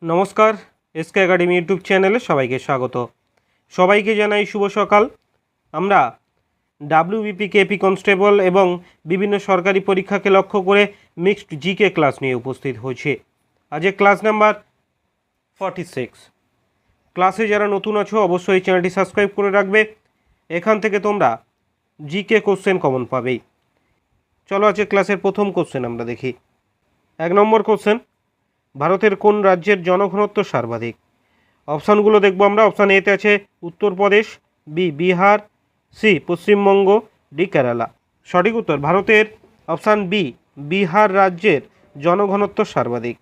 নমস্কার, SK academy YouTube চ্যানেলে সবাইকে স্বাগত। সবাইকে জানাই শুভ সকাল। আমরা ডাব্লিউবিপি কেপি কনস্টেবল এবং বিভিন্ন সরকারি পরীক্ষাকে লক্ষ্য করে মিক্সড জিকে ক্লাস নিয়ে উপস্থিত হয়েছি। আজ ক্লাস নাম্বার 46। ক্লাসে যারা নতুন আছো অবশ্যই চ্যানেলটি সাবস্ক্রাইব করে রাখবে। এখান থেকে তোমরা জিকে কোশ্চেন কমন পাবেই। চলো আজকে ক্লাসের প্রথম কোশ্চেন আমরা দেখি। 1 নম্বর কোশ্চেন, ভারতের কোন রাজ্যের জনঘনত্ব সর্বাধিক? অপশানগুলো দেখব আমরা। অপশান এতে আছে Uttar Pradesh, B Bihar, C Paschimbanga, D Kerala. সঠিক উত্তর ভারতের অপশান বি, বিহার রাজ্যের জনঘনত্ব সর্বাধিক।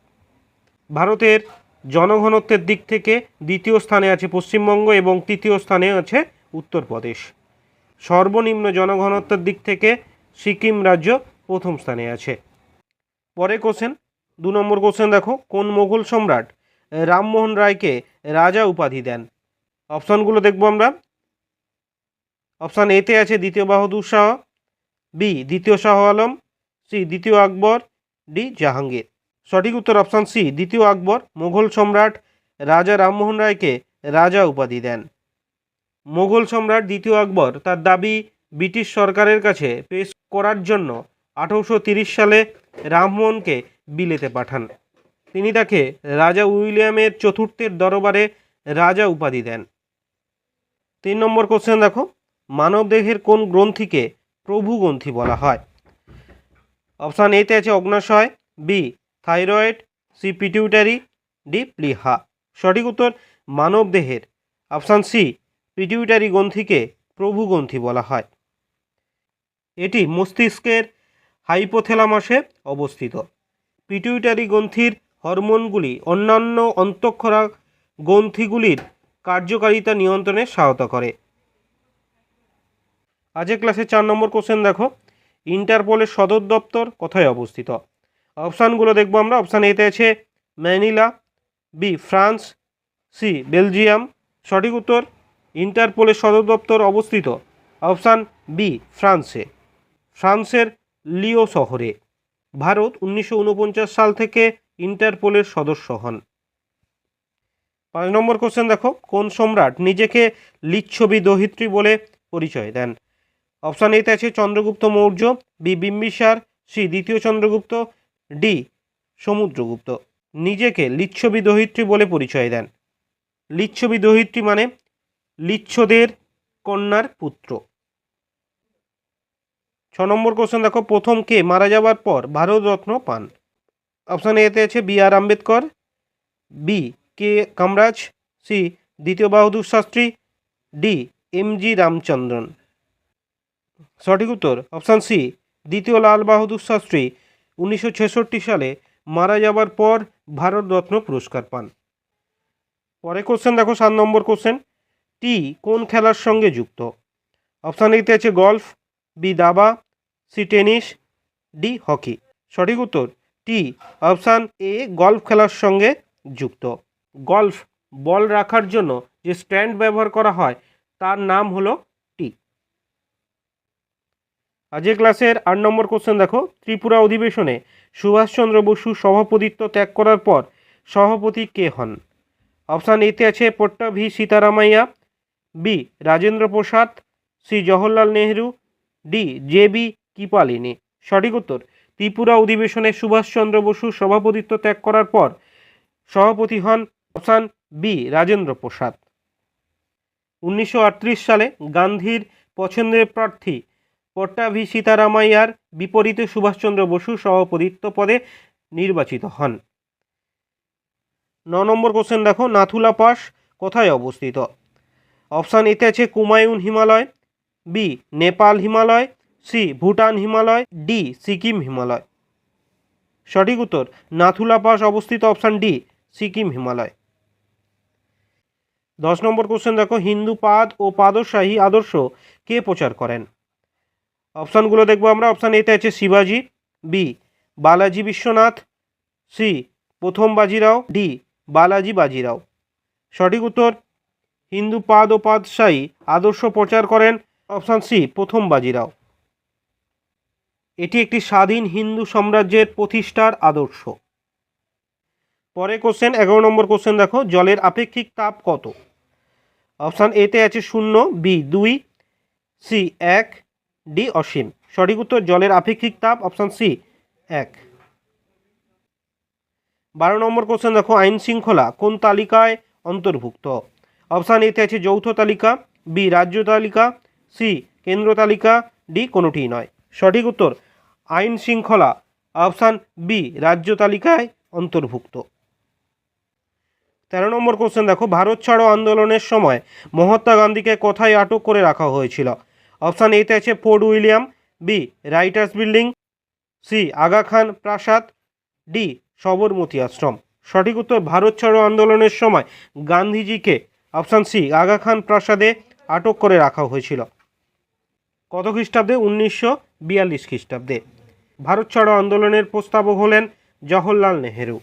ভারতের জনঘনত্বের দিক থেকে দ্বিতীয় স্থানে আছে পশ্চিমবঙ্গ এবং তৃতীয় স্থানে আছে উত্তরপ্রদেশ। সর্বনিম্ন জনঘনত্বের দিক থেকে সিকিম রাজ্য প্রথম স্থানে আছে। পরে কোশ্চেন 2 নম্বর কোশ্চেন দেখো, কোন মোগল সম্রাট রামমোহন রায়কে রাজা উপাধি দেন? অপশানগুলো দেখব আমরা। অপশান এতে আছে দ্বিতীয় বাহাদুর শাহ, বি দ্বিতীয় শাহ আলম, সি দ্বিতীয় আকবর, ডি জাহাঙ্গীর। সঠিক উত্তর অপশান সি, দ্বিতীয় আকবর মোগল সম্রাট রাজা রামমোহন রায়কে রাজা উপাধি দেন। মোগল সম্রাট দ্বিতীয় আকবর তার দাবি ব্রিটিশ সরকারের কাছে পেশ করার জন্য 1830 সালে রামমোহনকে বিলেতে পাঠান। তিনি তাকে রাজা উইলিয়ামের চতুর্থের দরবারে রাজা উপাধি দেন। 3 নম্বর কোশ্চেন দেখো, মানবদেহের কোন গ্রন্থিকে প্রভু গ্রন্থি বলা হয়? অপশান এতে আছে অগ্নাশয়, B thyroid, C pituitary, D প্লিহা। সঠিক উত্তর মানবদেহের অপশান সি, পিটিউটারি গ্রন্থিকে প্রভু গ্রন্থি বলা হয়। এটি মস্তিষ্কের হাইপোথ্যালামাসে অবস্থিত। পিটিউটারি গ্রন্থির হরমোনগুলি অন্যান্য অন্তঃক্ষরা গ্রন্থিগুলির কার্যকারিতা নিয়ন্ত্রণে সহায়তা করে। আজকের ক্লাসে 4 নম্বর কোশ্চেন দেখো, ইন্টারপোলের সদর দপ্তর কোথায় অবস্থিত? অপশানগুলো দেখব আমরা। অপশান এতে আছে Manila, B France, C Belgium. সঠিক উত্তর ইন্টারপোলের সদর দপ্তর অবস্থিত অপশান বি ফ্রান্সে, ফ্রান্সের লিও শহরে। ভারত 1949 সাল থেকে ইন্টারপোলের সদস্য হন। 5 নম্বর কোশ্চেন দেখো, কোন সম্রাট নিজেকে লিচ্ছবি দহিত্রী বলে পরিচয় দেন? অপশান এতে আছে চন্দ্রগুপ্ত মৌর্য, বি বিম্বিসার, সি দ্বিতীয় চন্দ্রগুপ্ত, ডি সমুদ্রগুপ্ত। নিজেকে লিচ্ছবি দহিত্রী বলে পরিচয় দেন। লিচ্ছবি দহিত্রী মানে লিচ্ছদের কন্যার পুত্র। 6 নম্বর কোশ্চেন দেখো, প্রথম কে মারা যাওয়ার পর ভারতরত্ন পান? অপশান এতে আছে B R Ambedkar, B K Kamaraj, C দ্বিতীয় Bahadur Shastri, D M G Ramachandran. সঠিক উত্তর অপশান সি, দ্বিতীয় লাল বাহাদুর শাস্ত্রী 1966 সালে মারা যাবার পর ভারতরত্ন পুরস্কার পান। পরে কোশ্চেন দেখো 7 নম্বর কোশ্চেন, টি কোন খেলার সঙ্গে যুক্ত? অপশান এতে আছে গল্ফ, বি দাবা, সি টেনিস, ডি হকি। সঠিক উত্তর টি অপশান এ গল্ফ খেলার সঙ্গে যুক্ত। গল্ফ বল রাখার জন্য যে স্ট্যান্ড ব্যবহার করা হয় তার নাম হলো টি। আজকের ক্লাসের 8 নম্বর কোশ্চেন দেখো, ত্রিপুরা অধিবেশনে সুভাষচন্দ্র বসু সভাপতিত্ব ত্যাগ করার পর সভাপতি কে হন? অপশান এতে আছে Pattabhi Sitaramayya, B Rajendra Prasad, C Jawaharlal Nehru, D J B Kripalani. সঠিক উত্তর ত্রিপুরা অধিবেশনে সুভাষচন্দ্র বসু সভাপতিত্ব ত্যাগ করার পর সভাপতি হন অপশান বি রাজেন্দ্র প্রসাদ। 1938 সালে গান্ধীর পছন্দের প্রার্থী পট্টাভি সীতারামাইয়ার বিপরীতে সুভাষচন্দ্র বসু সভাপতিত্ব পদে নির্বাচিত হন। 9 নম্বর কোশ্চেন দেখো, নাথুলা পাস কোথায় অবস্থিত? অপশান এতে আছে Kumaon Himalaya, B Nepal Himalaya, C Bhutan Himalaya, D Sikkim Himalaya. সঠিক উত্তর নাথুলা পাস অবস্থিত অপশান ডি সিকিম হিমালয়। 10 নম্বর কোশ্চেন দেখো, হিন্দু পাদ ও পাদশাহী আদর্শ কে প্রচার করেন? অপশানগুলো দেখবো আমরা। অপশান এতে আছে শিবাজি, বি বালাজি বিশ্বনাথ, সি প্রথম বাজিরাও, ডি বালাজি বাজিরাও। সঠিক উত্তর হিন্দু পাদ ও পাদশাহী আদর্শ প্রচার করেন অপশান সি প্রথম বাজিরাও। এটি একটি স্বাধীন হিন্দু সাম্রাজ্যের প্রতিষ্ঠার আদর্শ। পরে কোশ্চেন 11 নম্বর কোশ্চেন দেখো, জলের আপেক্ষিক তাপ কত? অপশান এতে আছে 0, বি 2, সি 1, ডি অসীম। সঠিক উত্তর জলের আপেক্ষিক তাপ অপশান সি 1। 12 নম্বর কোশ্চেন দেখো, আইন শৃঙ্খলা কোন তালিকায় অন্তর্ভুক্ত? অপশান এতে আছে যৌথ তালিকা, বি রাজ্য তালিকা, সি কেন্দ্র তালিকা, ডি কোনোটিই নয়। সঠিক উত্তর আইন শৃঙ্খলা অপশান বি রাজ্য তালিকায় অন্তর্ভুক্ত। 13 নম্বর কোশ্চেন দেখো, ভারত ছাড়ো আন্দোলনের সময় মহাত্মা গান্ধীকে কোথায় আটক করে রাখা হয়েছিল? অপশান এতে আছে Fort William, B Writers' Building, C Aga Khan প্রাসাদ, ডি সবরমতী আশ্রম। সঠিক উত্তর ভারত ছাড়ো আন্দোলনের সময় গান্ধীজিকে অপশান সি আগা খান প্রাসাদে আটক করে রাখা হয়েছিল। কত খ্রিস্টাব্দে? 1942 খ্রিস্টাব্দে। ভারত ছাড়ো আন্দোলনের প্রস্তাবক হলেন জওহরলাল নেহেরু।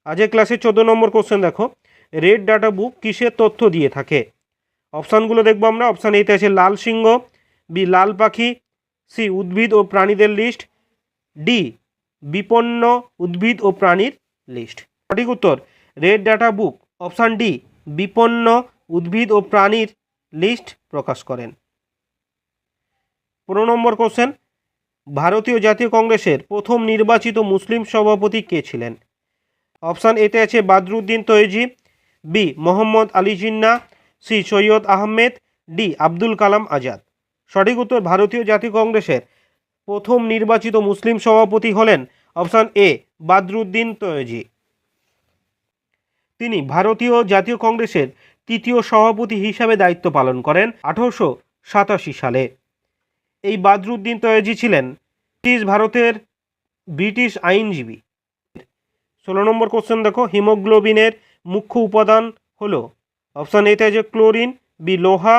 আজকের ক্লাসে 14 নম্বর কোশ্চেন দেখো, রেড ডাটা বুক কিসের তথ্য দিয়ে থাকে? অপশানগুলো দেখবো আমরা। অপশান এতে আছে লাল সিংহ, বি লাল পাখি, সি উদ্ভিদ ও প্রাণীদের লিস্ট, ডি বিপন্ন উদ্ভিদ ও প্রাণীর লিস্ট। সঠিক উত্তর red data book option D বিপন্ন উদ্ভিদ ও প্রাণীর লিস্ট প্রকাশ করেন। 15 নম্বর কোশ্চেন, ভারতীয় জাতীয় কংগ্রেসের প্রথম নির্বাচিত মুসলিম সভাপতি কে ছিলেন? অপশান এতে আছে Badruddin Tyabji, B Mohammad Ali Jinnah, C Syed Ahmed, D Abdul Kalam Azad. সঠিক উত্তর ভারতীয় জাতীয় কংগ্রেসের প্রথম নির্বাচিত মুসলিম সভাপতি হলেন অপশান এ বাদরুদ্দিন তৈজি। তিনি ভারতীয় জাতীয় কংগ্রেসের তৃতীয় সভাপতি হিসাবে দায়িত্ব পালন করেন 1887 সালে। এই বাদরুদ্দিন তৈজি ছিলেন ভারতের ব্রিটিশ আইনজীবী। 16 নম্বর কোশ্চেন দেখো, হিমোগ্লোবিনের মুখ্য উপাদান হলো? অপশান এতে আছে ক্লোরিন, বি লোহা,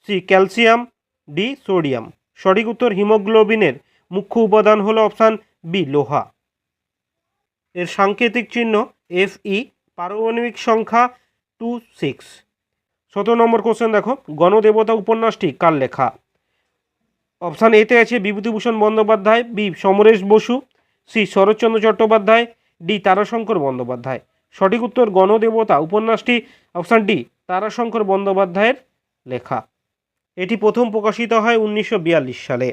সি ক্যালসিয়াম, ডি সোডিয়াম। সঠিক উত্তর হিমোগ্লোবিনের মুখ্য উপাদান হলো অপশান বি লোহা। এর সাংকেতিক চিহ্ন Fe, পারমাণবিক সংখ্যা 26। 17 নম্বর কোশ্চেন দেখো, গণদেবতা উপন্যাসটি কার লেখা? অপশান এতে আছে Bibhutibhushan Bandyopadhyay, B Samaresh Basu, C Saratchandra Chattopadhyay, D Tarashankar Bandyopadhyay. সঠিক উত্তর গণদেবতা উপন্যাসটি অপশান ডি তারাশঙ্কর বন্দ্যোপাধ্যায়ের লেখা। এটি প্রথম প্রকাশিত হয় 1942 সালে।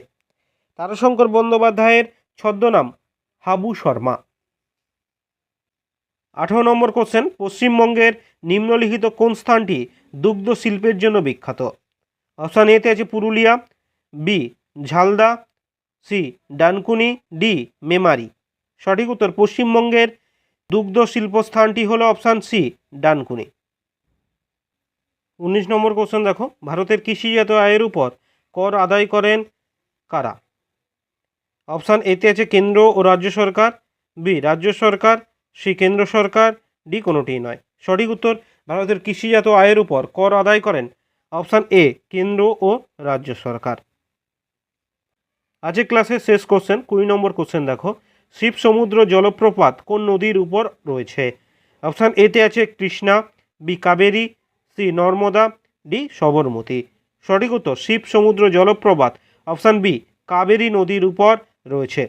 তারাশঙ্কর বন্দ্যোপাধ্যায়ের ছদ্মনাম হাবু শর্মা। 18 নম্বর কোশ্চেন, পশ্চিমবঙ্গের নিম্নলিখিত কোন স্থানটি দুগ্ধ শিল্পের জন্য বিখ্যাত? অপশান এতে আছে Purulia, B Jhalda, C Dankuni, D Memari. সঠিক উত্তর পশ্চিমবঙ্গের দুগ্ধ শিল্প স্থানটি হলো অপশান সি ডানকুনি। 19 নম্বর কোশ্চেন দেখো, ভারতের কৃষিজাত আয়ের উপর কর আদায় করেন কারা? অপশান এতে আছে কেন্দ্র ও রাজ্য সরকার, বি রাজ্য সরকার, সি কেন্দ্র সরকার, ডি কোনোটিই নয়। সঠিক উত্তর ভারতের কৃষিজাত আয়ের উপর কর আদায় করেন অপশান এ কেন্দ্র ও রাজ্য সরকার। আজকের ক্লাসের শেষ কোশ্চেন 20 নম্বর কোশ্চেন দেখো, শিব সমুদ্র জলপ্রপাত কোন নদীর উপর রয়েছে? অপশান এতে আছে Krishna, B Kaveri, C Narmada, D Sabarmati. সঠিক উত্তর শিব সমুদ্র জলপ্রপাত অপশান বি কাবেরী নদীর উপর রয়েছে।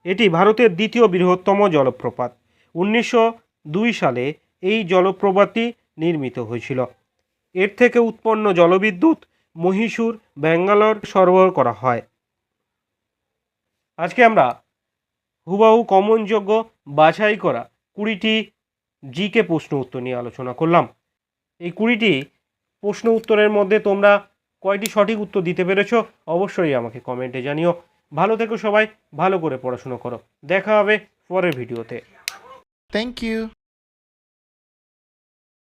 এটি ভারতের দ্বিতীয় বৃহত্তম জলপ্রপাত। 1902 সালে এই জলপ্রপাতটি নির্মিত হয়েছিল। এর থেকে উৎপন্ন জলবিদ্যুৎ মহীশূর, ব্যাঙ্গালোর সরবরাহ করা হয়। আজকে আমরা হুবহু কমনযোগ্য বাছাই করা 20টি জিকে প্রশ্ন উত্তর নিয়ে আলোচনা করলাম। এই 20টি প্রশ্ন উত্তরের মধ্যে তোমরা কয়টি সঠিক উত্তর দিতে পেরেছো অবশ্যই আমাকে কমেন্টে জানিও। ভালো থেকো সবাই, ভালো করে পড়াশোনা করো। দেখা হবে পরের ভিডিওতে। Thank you.